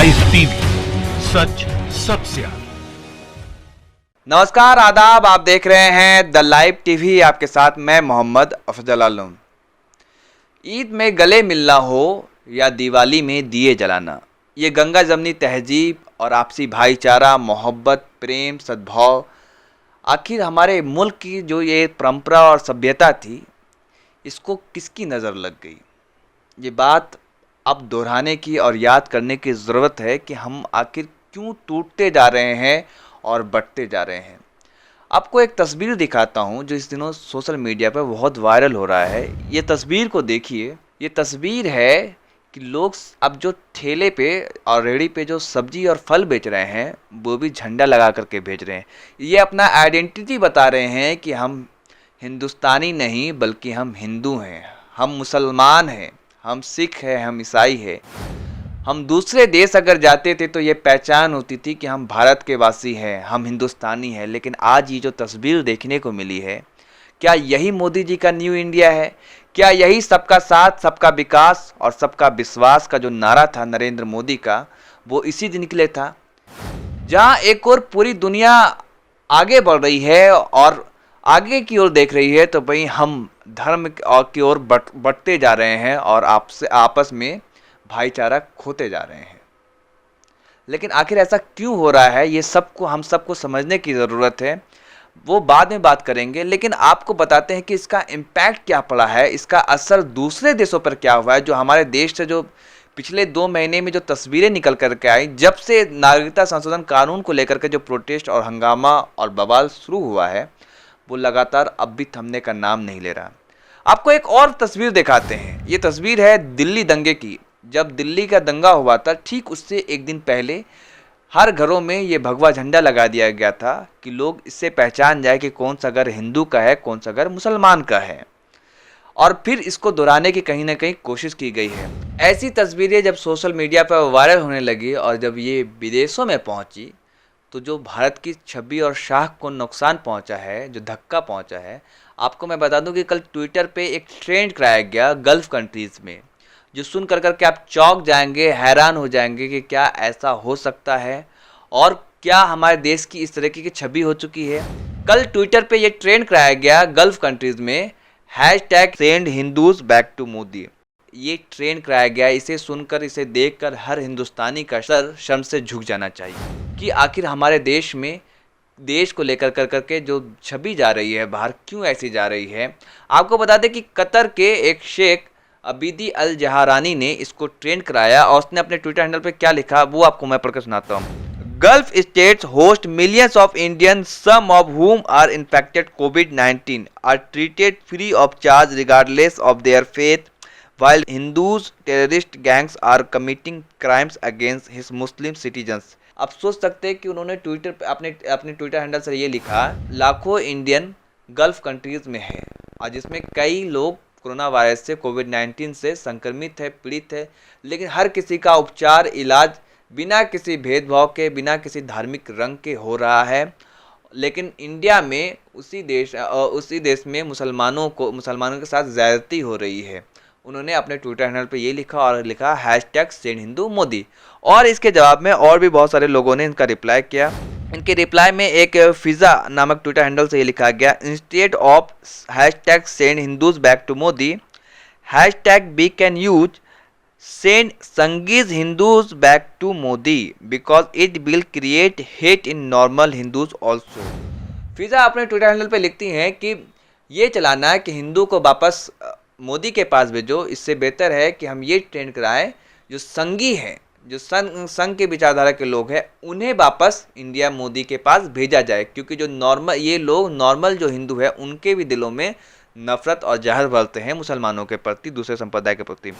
Live TV, सच सबसे आगे। नमस्कार, आदाब। आप देख रहे हैं द लाइव टीवी। आपके साथ मैं मोहम्मद अफजल आलम। ईद में गले मिलना हो या दिवाली में दिए जलाना, ये गंगा जमनी तहजीब और आपसी भाईचारा, मोहब्बत, प्रेम, सद्भाव, आखिर हमारे मुल्क की जो ये परंपरा और सभ्यता थी, इसको किसकी नज़र लग गई? ये बात अब दोहराने की और याद करने की ज़रूरत है कि हम आखिर क्यों टूटते जा रहे हैं और बढ़ते जा रहे हैं। आपको एक तस्वीर दिखाता हूँ जो इस दिनों सोशल मीडिया पर बहुत वायरल हो रहा है। ये तस्वीर को देखिए। ये तस्वीर है कि लोग अब जो ठेले पे और रेहड़ी पे जो सब्जी और फल बेच रहे हैं, वो भी झंडा लगा करके बेच रहे हैं। ये अपना आइडेंटिटी बता रहे हैं कि हम हिंदुस्तानी नहीं बल्कि हम हिंदू हैं, हम मुसलमान हैं, हम सिख हैं, हम ईसाई हैं। हम दूसरे देश अगर जाते थे तो ये पहचान होती थी कि हम भारत के वासी हैं, हम हिंदुस्तानी हैं। लेकिन आज ये जो तस्वीर देखने को मिली है, क्या यही मोदी जी का न्यू इंडिया है? क्या यही सबका साथ, सबका विकास और सबका विश्वास का जो नारा था नरेंद्र मोदी का, वो इसी दिन निकले था? जहां एक और पूरी दुनिया आगे बढ़ रही है और आगे की ओर देख रही है, तो वहीं हम धर्म की ओर बढ़ते जा रहे हैं और आपस में भाईचारा खोते जा रहे हैं। लेकिन आखिर ऐसा क्यों हो रहा है, ये हम सबको समझने की ज़रूरत है। वो बाद में बात करेंगे, लेकिन आपको बताते हैं कि इसका इम्पैक्ट क्या पड़ा है, इसका असर दूसरे देशों पर क्या हुआ है। जो हमारे देश से जो पिछले 2 महीने में जो तस्वीरें निकल करके आई, जब से नागरिकता संशोधन कानून को लेकर के जो प्रोटेस्ट और हंगामा और बवाल शुरू हुआ है, वो लगातार अब भी थमने का नाम नहीं ले रहा। आपको एक और तस्वीर दिखाते हैं। ये तस्वीर है दिल्ली दंगे की। जब दिल्ली का दंगा हुआ था, ठीक उससे एक दिन पहले हर घरों में ये भगवा झंडा लगा दिया गया था कि लोग इससे पहचान जाए कि कौन सा घर हिंदू का है, कौन सा घर मुसलमान का है। और फिर इसको दोहराने की कहीं ना कहीं कोशिश की गई है। ऐसी तस्वीरें जब सोशल मीडिया पर वायरल होने लगी और जब ये विदेशों में पहुंची, तो जो भारत की छवि और शाख को नुकसान पहुंचा है, जो धक्का पहुंचा है। आपको मैं बता दूं कि कल ट्विटर पे एक ट्रेंड कराया गया गल्फ कंट्रीज़ में, जो सुन कर के आप चौंक जाएंगे, हैरान हो जाएंगे कि क्या ऐसा हो सकता है और क्या हमारे देश की इस तरह की छवि हो चुकी है। कल ट्विटर पे ये ट्रेंड कराया गया गल्फ कंट्रीज़ में, #send Hindus back to Modi. ये ट्रेंड कराया गया। इसे सुनकर, इसे देखकर हर हिंदुस्तानी का सर शर्म से झुक जाना चाहिए कि आखिर हमारे देश में, देश को लेकर करके जो छवि जा रही है बाहर, क्यों ऐसी जा रही है। आपको बता दें कि कतर के एक शेख अबीदी अल जहारानी ने इसको ट्रेंड कराया और उसने अपने ट्विटर हैंडल पे क्या लिखा, वो आपको मैं पढ़कर सुनाता हूँ। Gulf states host millions of Indians, some of whom are infected COVID-19 are treated free of charge regardless of their faith, while Hindus terrorist gangs are committing crimes against his Muslim citizens। आप सोच सकते हैं कि उन्होंने Twitter पे अपने Twitter handle से ये लिखा, लाखों इंडियन गल्फ कंट्रीज में है और जिसमें कई लोग कोरोना वायरस से, कोविड-19 से संक्रमित है, पीड़ित है, लेकिन हर किसी का उपचार, इलाज बिना किसी भेदभाव के, बिना किसी धार्मिक रंग के हो रहा है। लेकिन इंडिया में उसी देश में मुसलमानों के साथ ज़्यादती हो रही है। उन्होंने अपने ट्विटर हैंडल पे ये लिखा और लिखा #सेंड हिंदू मोदी। और इसके जवाब में और भी बहुत सारे लोगों ने इनका रिप्लाई किया। इनके रिप्लाई में एक फिज़ा नामक ट्विटर हैंडल से ये लिखा गया, instead of #send Hindus back to Modi, #we can use send Sanghis Hindus back to Modi because it will create hate in normal Hindus also. Fiza अपने ट्विटर हैंडल पे लिखती हैं कि ये चलाना है कि हिंदू को वापस मोदी के पास भेजो, इससे बेहतर है कि हम ये ट्रेंड कराएं, जो संगी हैं, जो संघ के विचारधारा के लोग हैं, उन्हें वापस इंडिया मोदी के पास भेजा जाए। क्योंकि जो नॉर्मल जो हिंदू है, उनके भी दिलों में नफरत और जहर भरते हैं मुसलमानों के प्रति, दूसरे संप्रदाय के प्रति।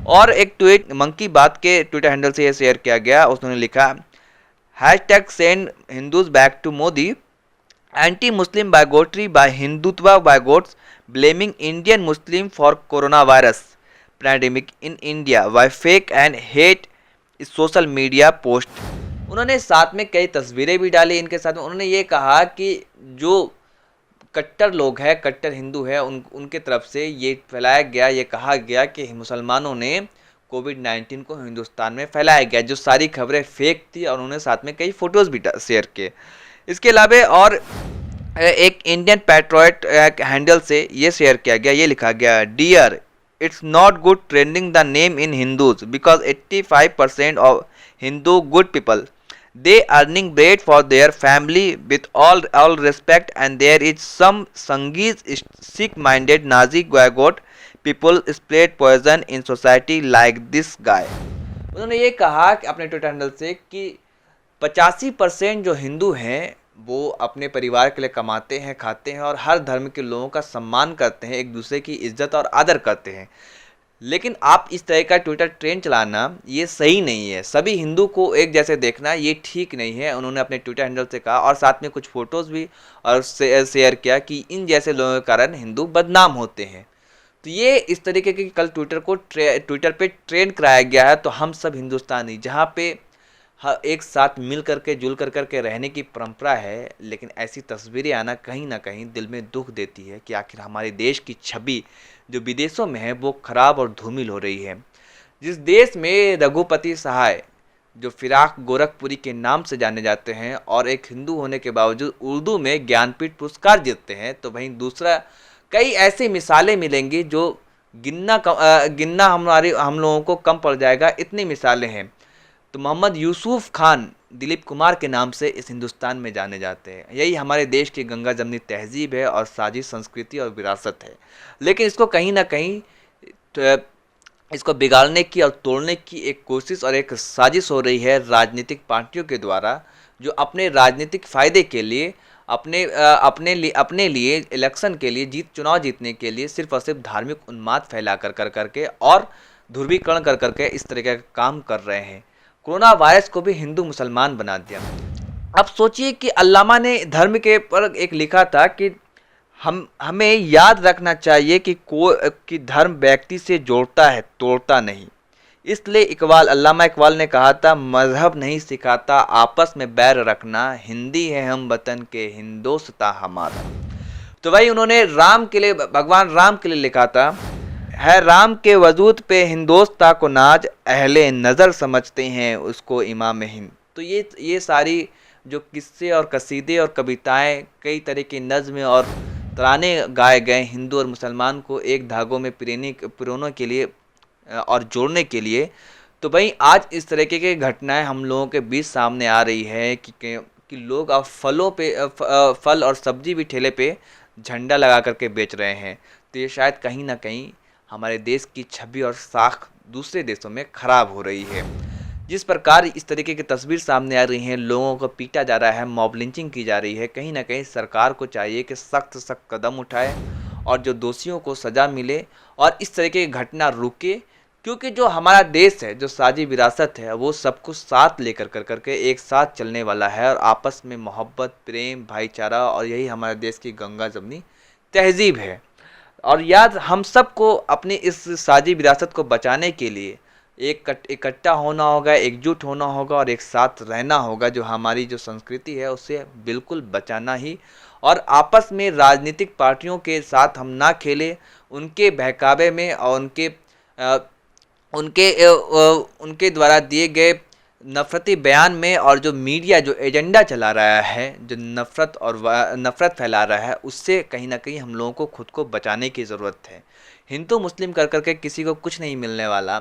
और एक ट्वीट मंकी बात के ट्विटर हैंडल से ये शेयर किया गया। उसने लिखा, #send Hindus back to Modi, anti Muslim bigotry by Hindutva bigots blaming Indian Muslim for coronavirus pandemic in India by fake and hate social media post. उन्होंने साथ में कई तस्वीरें भी डाली इनके साथ में। उन्होंने ये कहा कि जो कट्टर लोग हैं, कट्टर हिंदू हैं, उनके तरफ से ये फैलाया गया, ये कहा गया कि मुसलमानों ने कोविड-19 को हिंदुस्तान में फैलाया गया, जो सारी खबरें फेक थी और उन्होंने साथ में कई फोटोज़ भी शेयर किए। इसके अलावा और एक इंडियन पैट्रियट हैंडल से ये शेयर किया गया, ये लिखा गया, dear it's not good trending the name in Hindus because 85% of Hindu good people they earning bread for their family with all respect, and there is some Sangees sick minded Nazi got people spread poison in society like this guy। उन्होंने ये कहा कि अपने Twitter handle से कि 85% जो हिंदू हैं वो अपने परिवार के लिए कमाते हैं, खाते हैं और हर धर्म के लोगों का सम्मान करते हैं, एक दूसरे की इज्जत और आदर करते हैं, लेकिन आप इस तरह का ट्विटर ट्रेंड चलाना ये सही नहीं है। सभी हिंदू को एक जैसे देखना ये ठीक नहीं है, उन्होंने अपने ट्विटर हैंडल से कहा और साथ में कुछ फोटोज़ भी और शेयर किया कि इन जैसे लोगों के कारण हिंदू बदनाम होते हैं। तो ये इस तरीके की कल ट्विटर पे ट्रेंड कराया गया है। तो हम सब हिंदुस्तानी जहाँ पे एक साथ मिल करके जुल करके रहने की परंपरा है, लेकिन ऐसी तस्वीरें आना कहीं ना कहीं दिल में दुख देती है कि आखिर हमारे देश की छवि जो विदेशों में है वो खराब और धूमिल हो रही है। जिस देश में रघुपति सहाय जो फिराक गोरखपुरी के नाम से जाने जाते हैं और एक हिंदू होने के बावजूद उर्दू में ज्ञानपीठ पुरस्कार जीतते हैं, तो वहीं दूसरा कई ऐसी मिसालें मिलेंगी जो गिनना हम लोगों को कम पड़ जाएगा, इतनी मिसालें हैं। तो मोहम्मद यूसुफ खान दिलीप कुमार के नाम से इस हिंदुस्तान में जाने जाते हैं। यही हमारे देश की गंगा जमनी तहजीब है और साजिश संस्कृति और विरासत है, लेकिन इसको कहीं ना कहीं इसको बिगाड़ने की और तोड़ने की एक कोशिश और एक साजिश हो रही है राजनीतिक पार्टियों के द्वारा, जो अपने राजनीतिक फ़ायदे के लिए अपने लिए इलेक्शन के लिए चुनाव जीतने के लिए सिर्फ और सिर्फ धार्मिक उन्माद फैला करके और ध्रुवीकरण करके इस तरीके का काम कर रहे हैं। कोरोना वायरस को भी हिंदू मुसलमान बना दिया। अब सोचिए कि अल्लामा ने धर्म के पर एक लिखा था कि हमें याद रखना चाहिए कि धर्म व्यक्ति से जोड़ता है, तोड़ता नहीं। इसलिए अल्लामा इकबाल ने कहा था, मजहब नहीं सिखाता आपस में बैर रखना, हिंदी है हम वतन के हिंदोस्तां हमारा। तो भाई उन्होंने भगवान राम के लिए लिखा था, है राम के वजूद पे हिंदोस्तां को नाज, अहले नज़र समझते हैं उसको इमाम हिंद। तो ये सारी जो किस्से और कसीदे और कविताएं, कई तरह की नज़्म और तराने गाए गए हिंदू और मुसलमान को एक धागों में पिरोने के लिए और जोड़ने के लिए। तो भाई आज इस तरीके की घटनाएं हम लोगों के बीच सामने आ रही है कि लोग अब फल और सब्जी भी ठेले पे झंडा लगा करके बेच रहे हैं। तो ये शायद कहीं ना कहीं हमारे देश की छवि और साख दूसरे देशों में खराब हो रही है। जिस प्रकार इस तरीके की तस्वीर सामने आ रही हैं, लोगों को पीटा जा रहा है, मॉब लिंचिंग की जा रही है, कहीं ना कहीं सरकार को चाहिए कि सख्त कदम उठाए और जो दोषियों को सज़ा मिले और इस तरीके की घटना रुके, क्योंकि जो हमारा देश है, जो साझी विरासत है, वो सब कुछ साथ लेकर करके एक साथ चलने वाला है और आपस में मोहब्बत, प्रेम, भाईचारा और यही हमारे देश की गंगा जमनी तहजीब है। और याद हम सबको अपनी इस साझी विरासत को बचाने के लिए इकट्ठा होना होगा, एकजुट होना होगा और एक साथ रहना होगा। जो हमारी जो संस्कृति है उसे बिल्कुल बचाना ही, और आपस में राजनीतिक पार्टियों के साथ हम ना खेलें, उनके बहकावे में और उनके द्वारा दिए गए नफ़रती बयान में, और जो मीडिया जो एजेंडा चला रहा है, जो नफ़रत फैला रहा है, उससे कहीं ना कहीं हम लोगों को खुद को बचाने की ज़रूरत है। हिंदू मुस्लिम करके किसी को कुछ नहीं मिलने वाला।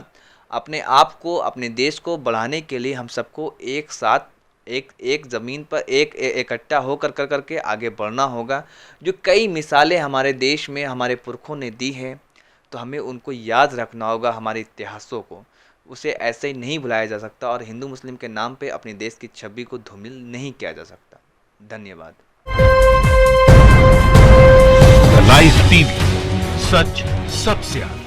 अपने आप को, अपने देश को बढ़ाने के लिए हम सबको एक साथ एक ज़मीन पर इकट्ठा होकर करके आगे बढ़ना होगा। जो कई मिसालें हमारे देश में हमारे पुरखों ने दी हैं, तो हमें उनको याद रखना होगा, हमारे इतिहासों को। उसे ऐसे ही नहीं भुलाया जा सकता और हिंदू मुस्लिम के नाम पे अपने देश की छवि को धूमिल नहीं किया जा सकता। धन्यवाद। लाइव टीवी, सच सबसे आगे।